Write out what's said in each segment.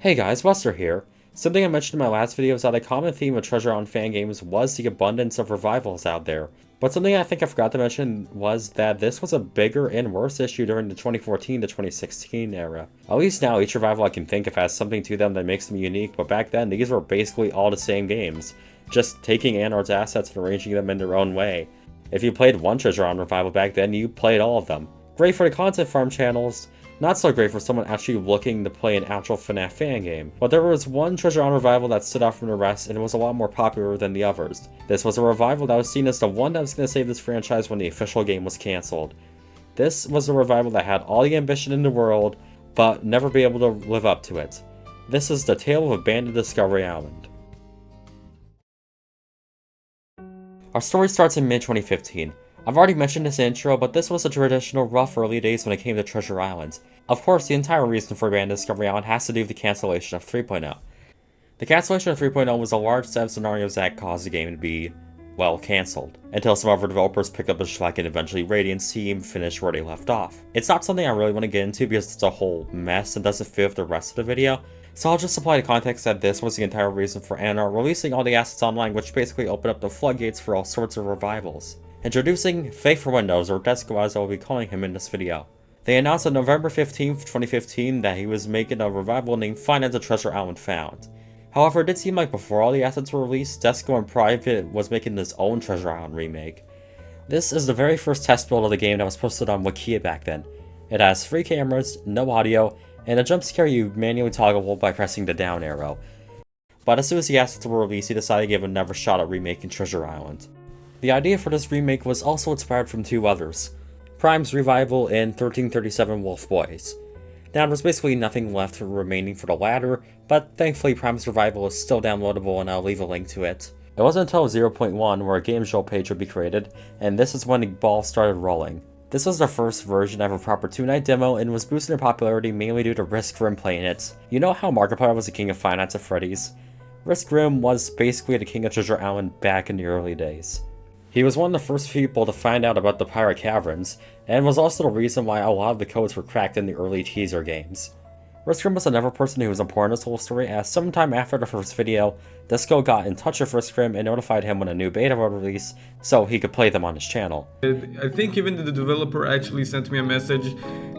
Hey guys, Buster here. Something I mentioned in my last video is that a common theme of Treasure on Fangames was the abundance of revivals out there. But something I think I forgot to mention was that this was a bigger and worse issue during the 2014 to 2016 era. At least now each revival I can think of has something to them that makes them unique, but back then these were basically all the same games, just taking Anord's assets and arranging them in their own way. If you played one Treasure on revival back then, you played all of them. Great for the content farm channels, not so great for someone actually looking to play an actual FNAF fan game. But there was one Treasure on revival that stood out from the rest and was a lot more popular than the others. This was a revival that was seen as the one that was going to save this franchise when the official game was cancelled. This was a revival that had all the ambition in the world, but never be able to live up to it. This is the tale of Abandoned Discovery Island. Our story starts in mid-2015. I've already mentioned this intro, but this was the traditional rough early days when it came to Treasure Island. Of course, the entire reason for Abandoned Discovery Island has to do with the cancellation of 3.0. The cancellation of 3.0 was a large set of scenarios that caused the game to be, well, cancelled, until some other developers picked up the slack and eventually Radiant's team finished where they left off. It's not something I really want to get into because it's a whole mess and doesn't fit with the rest of the video, so I'll just supply the context that this was the entire reason for Anor releasing all the assets online, which basically opened up the floodgates for all sorts of revivals. Introducing Faith for Windows, or Desko as I will be calling him in this video. They announced on November 15th, 2015 that he was making a revival named Find the Treasure Island Found. However, it did seem like before all the assets were released, Desko in private was making his own Treasure Island remake. This is the very first test build of the game that was posted on Wikia back then. It has 3 cameras, no audio, and a jump scare you manually toggle by pressing the down arrow. But as soon as the assets were released, he decided to give another shot at remaking Treasure Island. The idea for this remake was also inspired from 2 others, Prime's revival and 1337 Wolf Boys. Now there's basically nothing left remaining for the latter, but thankfully Prime's revival is still downloadable and I'll leave a link to it. It wasn't until 0.1 where a game show page would be created, and this is when the ball started rolling. This was the first version of a proper 2-night demo and was boosted in popularity mainly due to Riskrim playing it. You know how Markiplier was the king of Five Nights at Freddy's? Riskrim was basically the king of Treasure Island back in the early days. He was one of the first people to find out about the pirate caverns, and was also the reason why a lot of the codes were cracked in the early teaser games. Riskrim was another person who was important in this whole story, as sometime after the first video, Desko got in touch with Riskrim and notified him when a new beta would release, so he could play them on his channel. I think even the developer actually sent me a message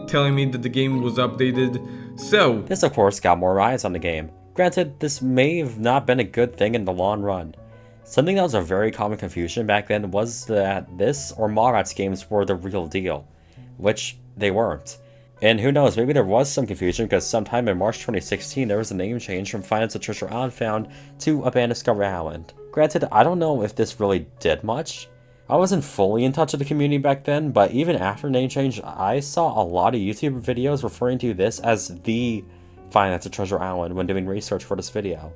telling me that the game was updated, so... This of course got more eyes on the game. Granted, this may have not been a good thing in the long run. Something that was a very common confusion back then was that this or Mallrats games were the real deal, which they weren't. And who knows, maybe there was some confusion because sometime in March 2016 there was a name change from Find the Treasure Island Found to Abandoned Discovery Island. Granted, I don't know if this really did much. I wasn't fully in touch with the community back then, but even after name change, I saw a lot of YouTube videos referring to this as the Find the Treasure Island when doing research for this video.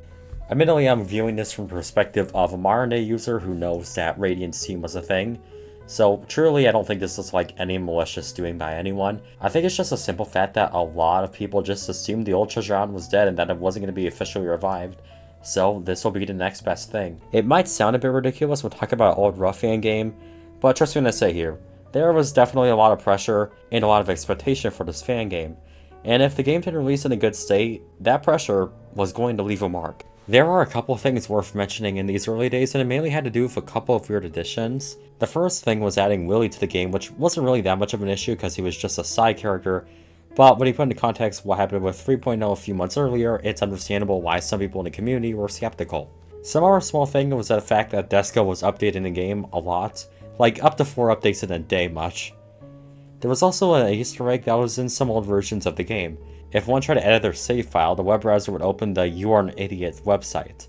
Admittedly, I'm viewing this from the perspective of a modern-day user who knows that Radiant's team was a thing, so truly I don't think this is like any malicious doing by anyone. I think it's just a simple fact that a lot of people just assumed the old Treasure Island was dead and that it wasn't going to be officially revived, so this will be the next best thing. It might sound a bit ridiculous when talking about an old rough fan game, but trust me when I say here, there was definitely a lot of pressure and a lot of expectation for this fan game, and if the game didn't release in a good state, that pressure was going to leave a mark. There are a couple things worth mentioning in these early days, and it mainly had to do with a couple of weird additions. The first thing was adding Willy to the game, which wasn't really that much of an issue because he was just a side character, but when you put into context what happened with 3.0 a few months earlier, it's understandable why some people in the community were skeptical. Some other small thing was the fact that Desko was updating the game a lot, like up to 4 updates in a day much. There was also an Easter egg that was in some old versions of the game. If one tried to edit their save file, the web browser would open the You Are an Idiot website.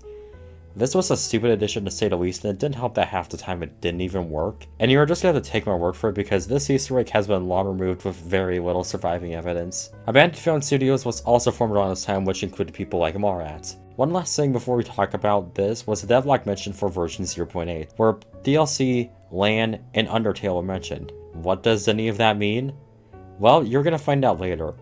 This was a stupid addition to say the least, and it didn't help that half the time it didn't even work. And you are just going to have to take my word for it because this Easter egg has been long removed with very little surviving evidence. Abandoned Film Studios was also formed around this time, which included people like Mallrats. One last thing before we talk about this was the devlog mentioned for version 0.8, where DLC, LAN, and Undertale were mentioned. What does any of that mean? Well, you're going to find out later.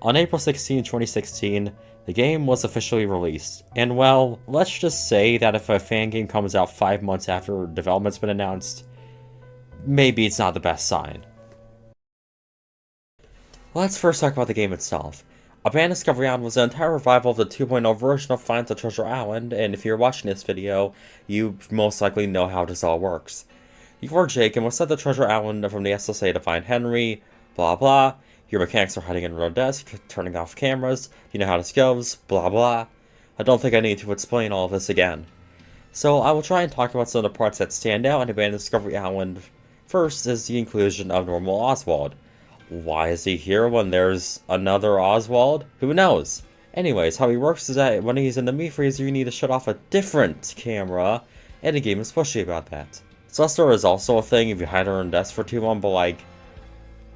On April 16, 2016, the game was officially released, and well, let's just say that if a fan game comes out 5 months after development's been announced, maybe it's not the best sign. Let's first talk about the game itself. Abandoned Discovery Island was an entire revival of the 2.0 version of Find the Treasure Island, and if you're watching this video, you most likely know how this all works. You are Jake and was sent to Treasure Island from the SSA to find Henry, blah blah. Your mechanics are hiding under a desk, turning off cameras, you know how this goes, blah blah. I don't think I need to explain all of this again. So I will try and talk about some of the parts that stand out in Abandoned Discovery Island. First is the inclusion of normal Oswald. Why is he here when there's another Oswald? Who knows? Anyways, how he works is that when he's in the meat freezer, you need to shut off a different camera, and the game is pushy about that. Celestar is also a thing if you hide under a desk for too long, but like,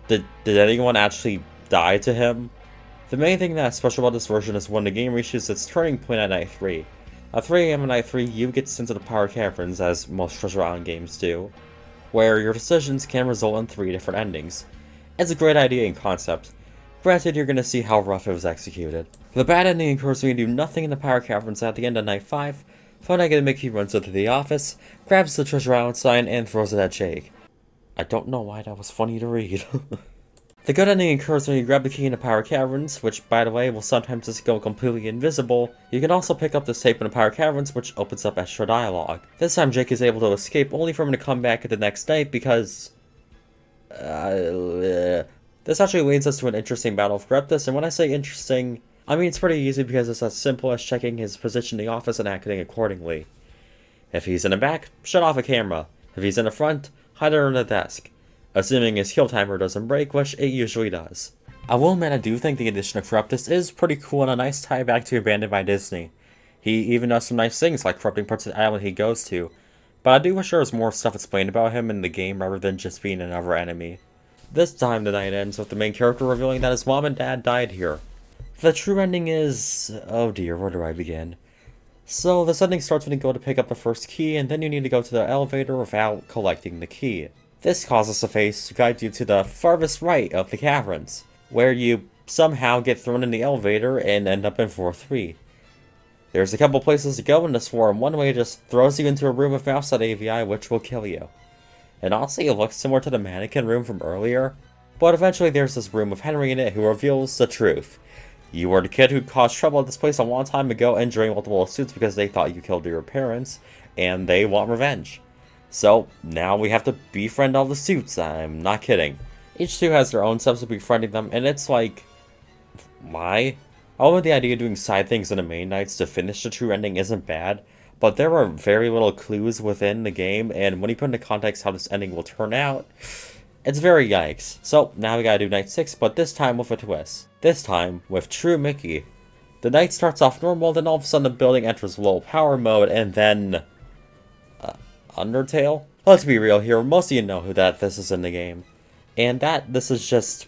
did anyone actually die to him? The main thing that's special about this version is when the game reaches its turning point at Night 3. At 3 AM on Night 3, you get sent to the Power Caverns, as most Treasure Island games do, where your decisions can result in 3 different endings. It's a great idea in concept. Granted, you're going to see how rough it was executed. The bad ending occurs when you do nothing in the Power Caverns at the end of Night 5. Fangame Mickey runs into the office, grabs the Treasure Island sign, and throws it at Jake. I don't know why that was funny to read. The good ending occurs when you grab the key in the Power Caverns, which, by the way, will sometimes just go completely invisible. You can also pick up this tape in the Power Caverns, which opens up extra dialogue. This time Jake is able to escape, only for him to come back at the next night because... This actually leads us to an interesting battle of Reptus, and when I say interesting, I mean it's pretty easy because it's as simple as checking his position in the office and acting accordingly. If he's in the back, shut off a camera. If he's in the front, hide under the desk. Assuming his kill timer doesn't break, which it usually does. I will admit I do think the addition of Corruptus is pretty cool and a nice tie back to Abandoned by Disney. He even does some nice things like corrupting parts of the island he goes to, but I do wish there was more stuff explained about him in the game rather than just being another enemy. This time the night ends with the main character revealing that his mom and dad died here. The true ending is... oh dear, where do I begin? So this ending starts when you go to pick up the first key, and then you need to go to the elevator without collecting the key. This causes a face to guide you to the farthest right of the caverns, where you somehow get thrown in the elevator and end up in floor 3. There's a couple places to go in this floor, and one way just throws you into a room with mouse.avi, which will kill you. And honestly, it looks similar to the mannequin room from earlier, but eventually there's this room with Henry in it who reveals the truth. You were the kid who caused trouble at this place a long time ago, injuring multiple suits because they thought you killed your parents, and they want revenge. So, now we have to befriend all the suits, I'm not kidding. Each suit has their own steps to befriending them, and it's like... why? Although the idea of doing side things in the main nights to finish the true ending isn't bad, but there are very little clues within the game, and when you put into context how this ending will turn out, it's very yikes. So, now we gotta do Night 6, but this time with a twist. This time, with True Mickey. The night starts off normal, then all of a sudden the building enters low power mode, and then... Undertale? Let's be real here, most of you know who this is in the game. And this is just...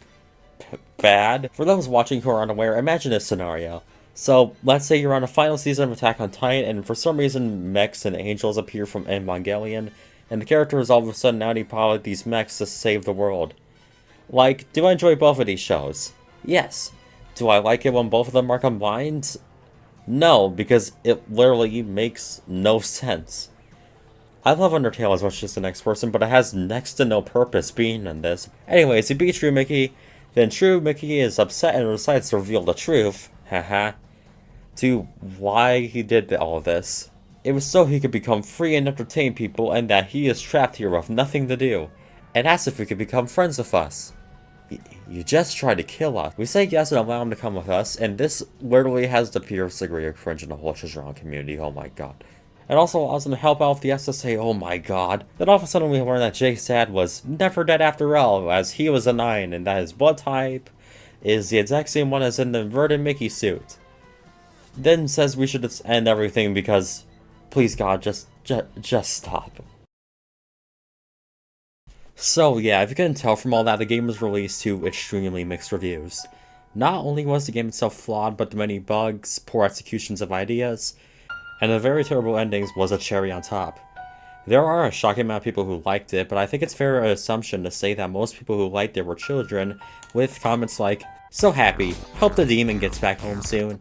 bad. For those watching who are unaware, imagine this scenario. So, let's say you're on the final season of Attack on Titan, and for some reason mechs and angels appear from Evangelion, and the characters all of a sudden now need to pilot these mechs to save the world. Like, do I enjoy both of these shows? Yes. Do I like it when both of them are combined? No, because it literally makes no sense. I love Undertale as much as the next person, but it has next to no purpose being in this. Anyways, you beat True Mickey, then True Mickey is upset and decides to reveal the truth, haha, to why he did all of this. It was so he could become free and entertain people, and that he is trapped here with nothing to do, and asks if he could become friends with us. You just tried to kill us. We say yes and allow him to come with us, and this literally has the purest degree of cringe in the whole Treasure Island community, oh my god. It also allows him to help out with the SSA, oh my god. Then all of a sudden we learn that Jake's dad was never dead after all, as he was a 9, and that his blood type is the exact same one as in the inverted Mickey suit. Then says we should just end everything because, please god, just stop. So yeah, if you couldn't tell from all that, the game was released to extremely mixed reviews. Not only was the game itself flawed, but the many bugs, poor executions of ideas, and the very terrible endings was a cherry on top. There are a shocking amount of people who liked it, but I think it's fair assumption to say that most people who liked it were children, with comments like, "So happy, hope the demon gets back home soon."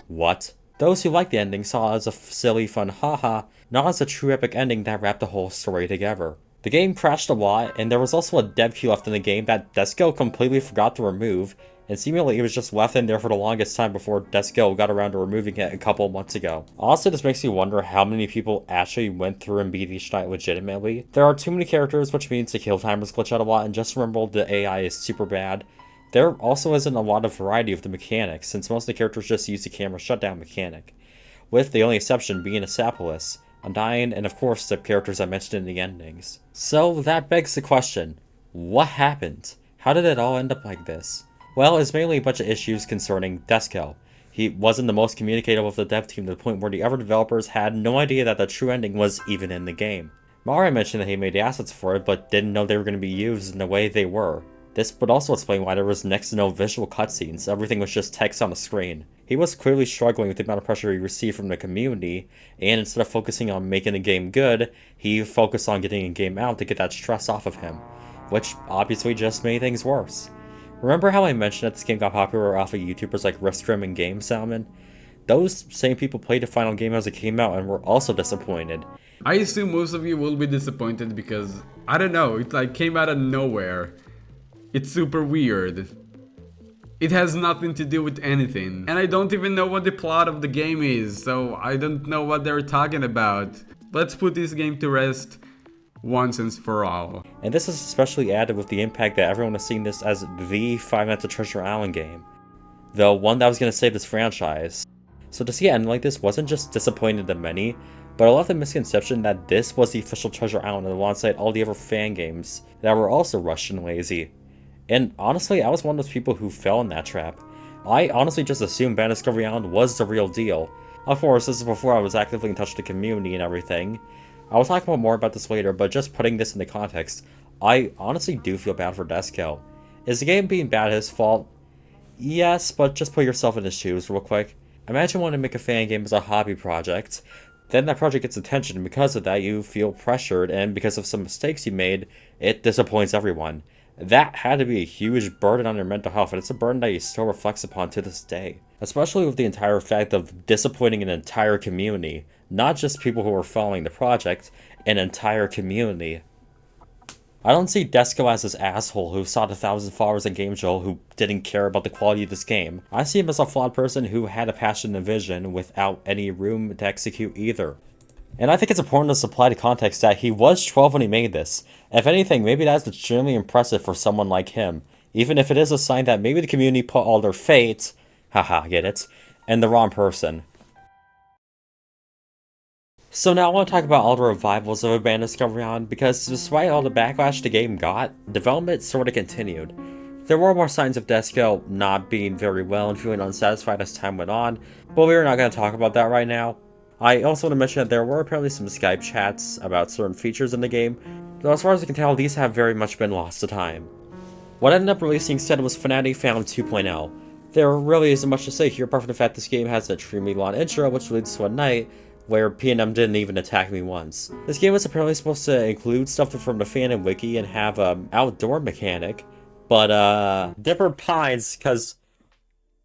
What? Those who liked the ending saw it as a silly fun haha, not as a true epic ending that wrapped the whole story together. The game crashed a lot, and there was also a dev queue left in the game that Desko completely forgot to remove, and seemingly it was just left in there for the longest time before Desko got around to removing it a couple months ago. Honestly, this makes me wonder how many people actually went through and beat each night legitimately. There are too many characters, which means the kill timers glitch out a lot, and just remember the AI is super bad. There also isn't a lot of variety of the mechanics, since most of the characters just use the camera shutdown mechanic, with the only exception being Asapolis, Undyne, and of course the characters I mentioned in the endings. So that begs the question, what happened? How did it all end up like this? Well, it's mainly a bunch of issues concerning Desko. He wasn't the most communicative with the dev team to the point where the other developers had no idea that the true ending was even in the game. Mara mentioned that he made the assets for it, but didn't know they were going to be used in the way they were. This would also explain why there was next to no visual cutscenes, everything was just text on the screen. He was clearly struggling with the amount of pressure he received from the community, and instead of focusing on making the game good, he focused on getting a game out to get that stress off of him, which obviously just made things worse. Remember how I mentioned that this game got popular off of YouTubers like Riskrim and Game Salmon? Those same people played the final game as it came out and were also disappointed. I assume most of you will be disappointed because, I don't know, it like came out of nowhere. It's super weird. It has nothing to do with anything. And I don't even know what the plot of the game is, so I don't know what they're talking about. Let's put this game to rest once and for all. And this is especially added with the impact that everyone has seen this as the Five Nights at Treasure Island game. The one that was going to save this franchise. So to see it end like this wasn't just disappointing to many, but I love the misconception that this was the official Treasure Island alongside all the other fan games that were also rushed and lazy. And honestly, I was one of those people who fell in that trap. I honestly just assumed Band Discovery Island was the real deal. Of course, this is before I was actively in touch with the community and everything. I will talk about more about this later, but just putting this into context, I honestly do feel bad for Desko. Is the game being bad his fault? Yes, but just put yourself in his shoes real quick. Imagine wanting to make a fan game as a hobby project. Then that project gets attention, and because of that you feel pressured, and because of some mistakes you made, it disappoints everyone. That had to be a huge burden on your mental health, and it's a burden that he still reflects upon to this day. Especially with the entire fact of disappointing an entire community. Not just people who were following the project, an entire community. I don't see Desko as this asshole who sought 1,000 followers in GameJolt who didn't care about the quality of this game. I see him as a flawed person who had a passion and vision without any room to execute either. And I think it's important to supply the context that he was 12 when he made this. If anything, maybe that's extremely impressive for someone like him. Even if it is a sign that maybe the community put all their fate, haha, get it, in the wrong person. So now I want to talk about all the revivals of Band Discovery Island, because despite all the backlash the game got, development sort of continued. There were more signs of Desko not being very well and feeling unsatisfied as time went on, but we're not going to talk about that right now. I also want to mention that there were apparently some Skype chats about certain features in the game, though as far as I can tell, these have very much been lost to time. What ended up releasing instead was Fnatic Found 2.0. There really isn't much to say here apart from the fact this game has an extremely long intro, which leads to a night where P&M didn't even attack me once. This game was apparently supposed to include stuff from the fandom wiki and have an outdoor mechanic, but Dipper pines, cause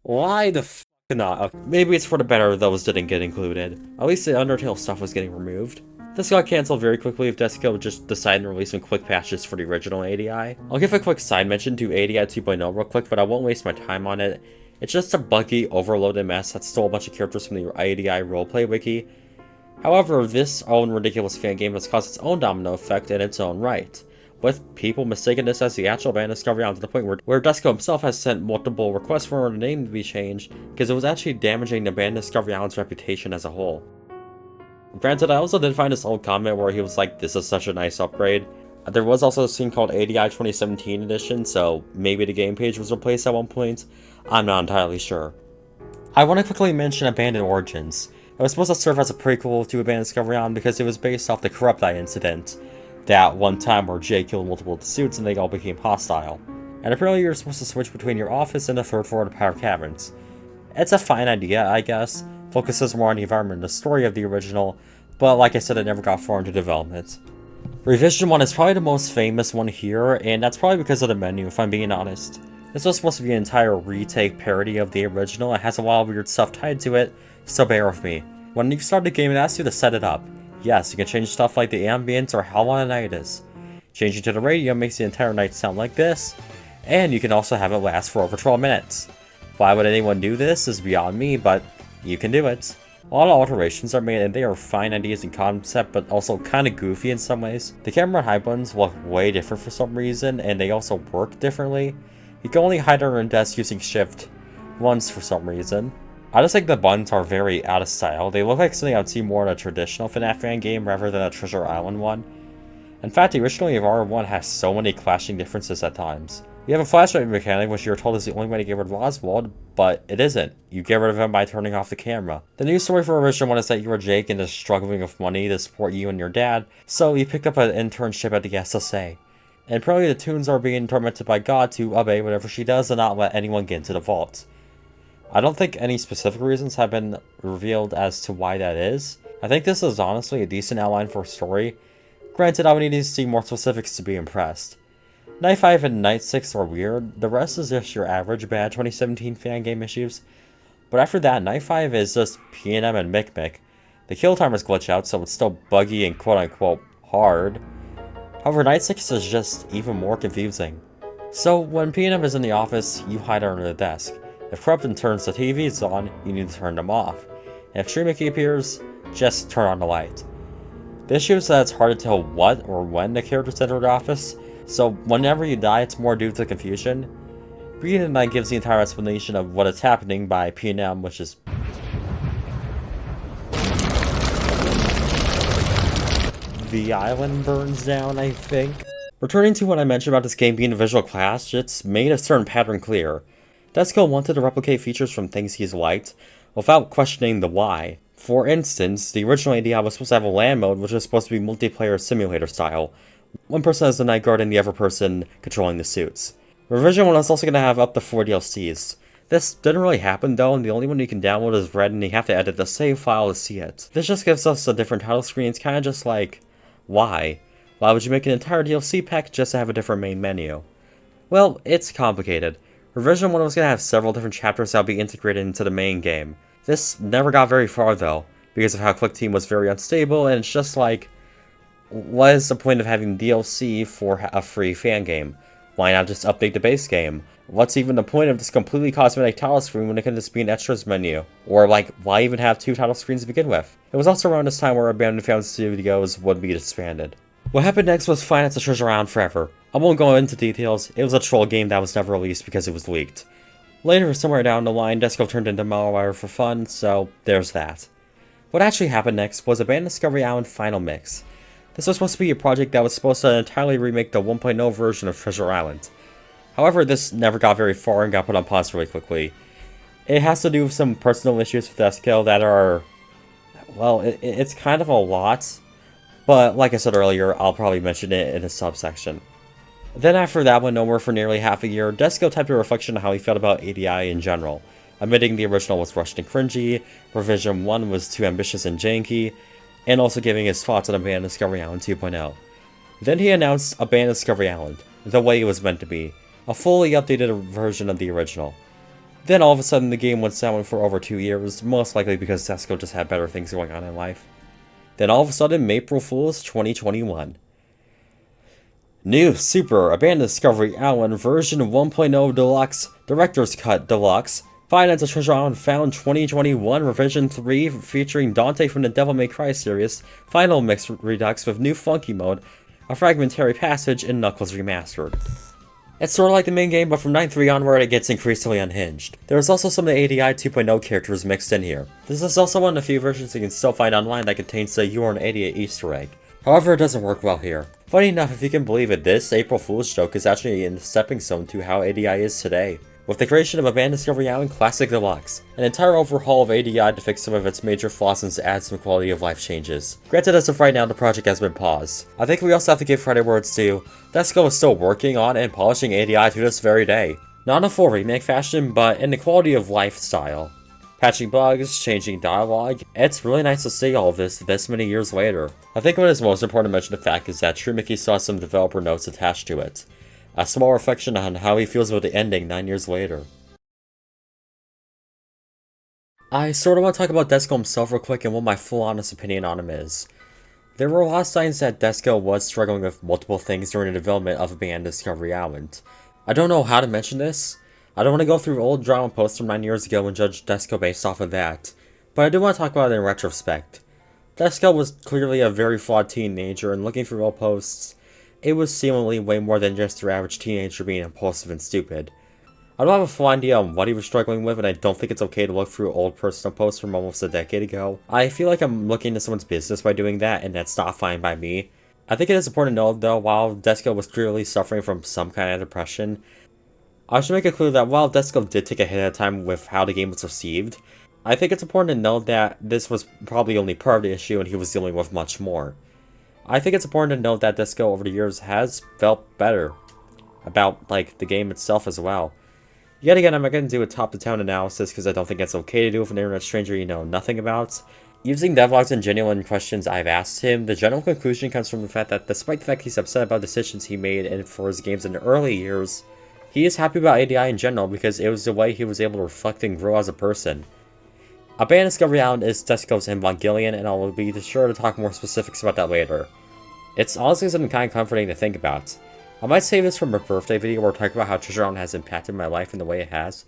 why the f not? Maybe it's for the better those didn't get included. At least the Undertale stuff was getting removed. This got cancelled very quickly if Desko just decided to release some quick patches for the original ADI. I'll give a quick side mention to ADI 2.0 real quick, but I won't waste my time on it. It's just a buggy, overloaded mess that stole a bunch of characters from the ADI roleplay wiki. However, this own ridiculous fan game has caused its own domino effect in its own right, with people mistaking this as the actual Band Discovery Island to the point where Desko himself has sent multiple requests for the name to be changed because it was actually damaging the Band Discovery Island's reputation as a whole. Granted, I also did find this old comment where he was like, "This is such a nice upgrade." There was also a scene called ADI 2017 edition, so maybe the game page was replaced at one point. I'm not entirely sure. I want to quickly mention Abandoned Origins. It was supposed to serve as a prequel to Abandoned Discovery Island because it was based off the Corrupt Eye incident. That one time where Jay killed multiple suits and they all became hostile. And apparently you're supposed to switch between your office and the third floor of the Power Caverns. It's a fine idea, I guess. Focuses more on the environment and the story of the original, but like I said, it never got far into development. Revision 1 is probably the most famous one here, and that's probably because of the menu, if I'm being honest. This was supposed to be an entire retake parody of the original. It has a lot of weird stuff tied to it, so bear with me. When you start the game, it asks you to set it up. Yes, you can change stuff like the ambience or how long a night is. Changing to the radio makes the entire night sound like this. and you can also have it last for over 12 minutes. Why would anyone do this is beyond me, but you can do it. A lot of alterations are made and they are fine ideas in concept, but also kinda goofy in some ways. The camera and hide buttons look way different for some reason, and they also work differently. You can only hide under a desk using shift once for some reason. I just think the buttons are very out of style. They look like something I'd see more in a traditional FNAF fan game rather than a Treasure Island one. In fact, the original AR1 has so many clashing differences at times. You have a flashlight mechanic, which you're told is the only way to get rid of Oswald, but it isn't. You get rid of him by turning off the camera. The news story for original one is that you were Jake and is struggling with money to support you and your dad, so you picked up an internship at the SSA. And apparently the Toons are being tormented by God to obey whatever she does and not let anyone get into the vault. I don't think any specific reasons have been revealed as to why that is. I think this is honestly a decent outline for a story. Granted, I would need to see more specifics to be impressed. Night 5 and Night 6 are weird, the rest is just your average bad 2017 Fangame issues. But after that, Night 5 is just P&M and Mick. The kill timers glitch out, so it's still buggy and quote-unquote hard. However, Night 6 is just even more confusing. So, when P&M is in the office, you hide under the desk. If Corruption turns the TVs on, you need to turn them off. And if Tree Mickey appears, just turn on the light. The issue is that it's hard to tell what or when the characters enter the office, so whenever you die, it's more due to confusion. Breathing and Night gives the entire explanation of what is happening by P&M, which is the island burns down, I think. Returning to what I mentioned about this game being a visual clash, it's made a certain pattern clear. Desko wanted to replicate features from things he's liked, without questioning the why. For instance, the original ADI was supposed to have a LAN mode, which was supposed to be multiplayer simulator style. One person as the night guard and the other person controlling the suits. Revision 1 is also going to have up to 4 DLCs. This didn't really happen though, and the only one you can download is Red, and you have to edit the save file to see it. This just gives us a different title screen. It's kind of just like, why? Why would you make an entire DLC pack just to have a different main menu? Well, it's complicated. Revision 1 was going to have several different chapters that would be integrated into the main game. This never got very far though, because of how ClickTeam was very unstable, and it's just like, what is the point of having DLC for a free fan game? Why not just update the base game? What's even the point of this completely cosmetic title screen when it can just be an extras menu? Or like, why even have 2 title screens to begin with? It was also around this time where Abandoned Found Studios would be disbanded. What happened next was Finance the Treasure Island forever. I won't go into details, it was a troll game that was never released because it was leaked. Later, somewhere down the line, Desko turned into malware for fun, so there's that. What actually happened next was Abandoned Discovery Island Final Mix. This was supposed to be a project that was supposed to entirely remake the 1.0 version of Treasure Island. However, this never got very far and got put on pause really quickly. It has to do with some personal issues with Desko that are, well, it's kind of a lot, but like I said earlier, I'll probably mention it in a subsection. Then after that went nowhere for nearly half a year, Desko typed a reflection on how he felt about ADI in general, admitting the original was rushed and cringy, Revision 1 was too ambitious and janky, and also giving his thoughts on Abandoned Discovery Island 2.0. Then he announced Abandoned Discovery Island, the way it was meant to be, a fully updated version of the original. Then all of a sudden the game went silent for over 2 years, most likely because Desko just had better things going on in life. Then all of a sudden, April Fool's 2021. New Super Abandoned Discovery Island version 1.0 Deluxe, Director's Cut Deluxe, Finance the Treasure Island Found 2021 Revision 3 featuring Dante from the Devil May Cry series, Final Mix Redux with new Funky Mode, a fragmentary passage, and Knuckles Remastered. It's sort of like the main game, but from Night 3 onward it gets increasingly unhinged. There's also some of the ADI 2.0 characters mixed in here. This is also one of the few versions you can still find online that contains the You Are an Idiot Easter egg. However, it doesn't work well here. Funny enough, if you can believe it, this April Fool's joke is actually a stepping stone to how ADI is today. With the creation of Abandoned Discovery Island Classic Deluxe, an entire overhaul of ADI to fix some of its major flaws and to add some quality of life changes. Granted, as of right now, the project has been paused. I think we also have to give credit where it's due. Desko is still working on and polishing ADI to this very day. Not in a full remake fashion, but in the quality of life style. Patching bugs, changing dialogue, it's really nice to see all of this many years later. I think what is most important to mention the fact is that True Mickey saw some developer notes attached to it. A small reflection on how he feels about the ending 9 years later. I sort of want to talk about Desko himself real quick and what my full honest opinion on him is. There were a lot of signs that Desko was struggling with multiple things during the development of Abandoned Discovery Island. I don't know how to mention this. I don't want to go through old drama posts from 9 years ago and judge Desko based off of that, but I do want to talk about it in retrospect. Desko was clearly a very flawed teenager, and looking through old posts, it was seemingly way more than just your average teenager being impulsive and stupid. I don't have a full idea on what he was struggling with, and I don't think it's okay to look through old personal posts from almost a decade ago. I feel like I'm looking into someone's business by doing that, and that's not fine by me. I think it is important to note, though, while Desko was clearly suffering from some kind of depression, I should make it clear that while Desko did take a hit at a time with how the game was received, I think it's important to note that this was probably only part of the issue and he was dealing with much more. I think it's important to note that Desko over the years has felt better about, the game itself as well. Yet again, I'm not going to do a top-to-town analysis because I don't think it's okay to do with an internet stranger you know nothing about. Using devlogs and genuine questions I've asked him, the general conclusion comes from the fact that despite the fact he's upset about decisions he made and for his games in the early years, he is happy about ADI in general because it was the way he was able to reflect and grow as a person. Abandoned Discovery Island is Desko's Evangelion, and I will be sure to talk more specifics about that later. It's honestly something kind of comforting to think about. I might save this for my birthday video where I talk about how Treasure Island has impacted my life in the way it has,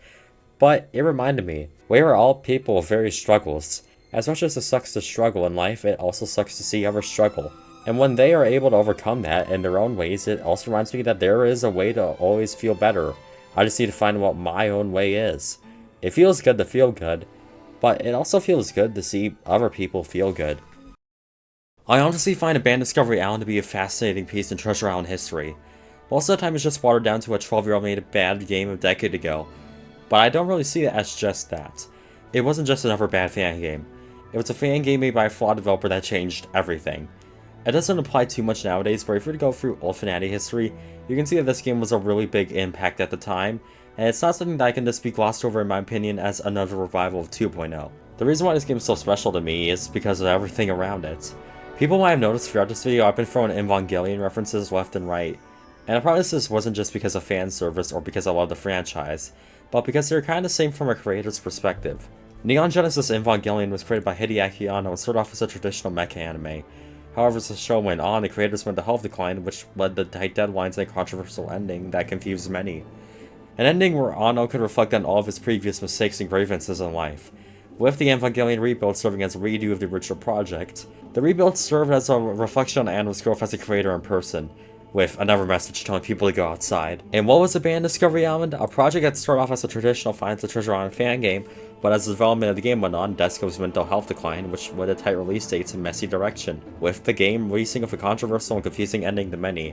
but it reminded me, we are all people with various struggles. As much as it sucks to struggle in life, it also sucks to see others struggle. And when they are able to overcome that in their own ways, it also reminds me that there is a way to always feel better. I just need to find what my own way is. It feels good to feel good, but it also feels good to see other people feel good. I honestly find Abandoned Discovery Island to be a fascinating piece in Treasure Island history. Most of the time it's just watered down to a 12-year-old made a bad game a decade ago, but I don't really see it as just that. It wasn't just another bad fan game. It was a fan game made by a flawed developer that changed everything. It doesn't apply too much nowadays, but if you were to go through old Fanatic history, you can see that this game was a really big impact at the time, and it's not something that I can just be glossed over in my opinion as another revival of 2.0. The reason why this game is so special to me is because of everything around it. People might have noticed throughout this video I've been throwing Evangelion references left and right, and I promise this wasn't just because of fan service or because I love the franchise, but because they're kind of the same from a creator's perspective. Neon Genesis Evangelion was created by Hideaki Anno and started off as a traditional mecha anime. However, as the show went on, the creators went to health decline, which led to tight deadlines and a controversial ending that confused many. An ending where Anno could reflect on all of his previous mistakes and grievances in life, with the Evangelion rebuild serving as a redo of the original project. The rebuild served as a reflection on Anno's growth as a creator in person, with another message telling people to go outside. And what was Abandoned Discovery Island? A project that started off as a traditional Find the Treasure Island fan game, but as the development of the game went on, Desko's mental health declined, which led to tight release dates and messy direction, with the game releasing with a controversial and confusing ending to many.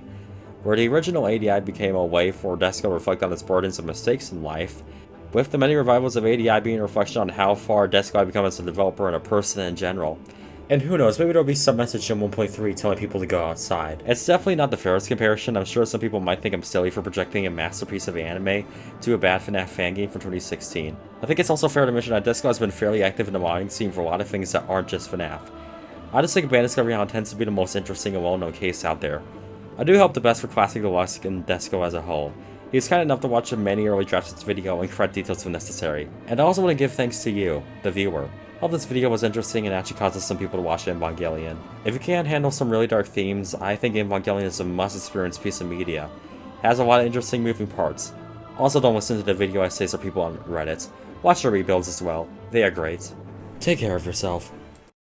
Where the original ADI became a way for Desko to reflect on his burdens and mistakes in life, with the many revivals of ADI being a reflection on how far Desko had become as a developer and a person in general. And who knows, maybe there'll be some message in 1.3 telling people to go outside. It's definitely not the fairest comparison. I'm sure some people might think I'm silly for projecting a masterpiece of anime to a bad FNAF fan game from 2016. I think it's also fair to mention that Desko has been fairly active in the modding scene for a lot of things that aren't just FNAF. I just think Abandoned Discovery Island tends to be the most interesting and well-known case out there. I do hope the best for Classic Deluxe and Desko as a whole. He was kind enough to watch many early drafts of this video and correct details if necessary. And I also want to give thanks to you, the viewer. I hope this video was interesting and actually causes some people to watch Evangelion. If you can't handle some really dark themes, I think Evangelion is a must-experience piece of media. It has a lot of interesting moving parts. Also, don't listen to the video essays or people on Reddit. Watch the rebuilds as well. They are great. Take care of yourself.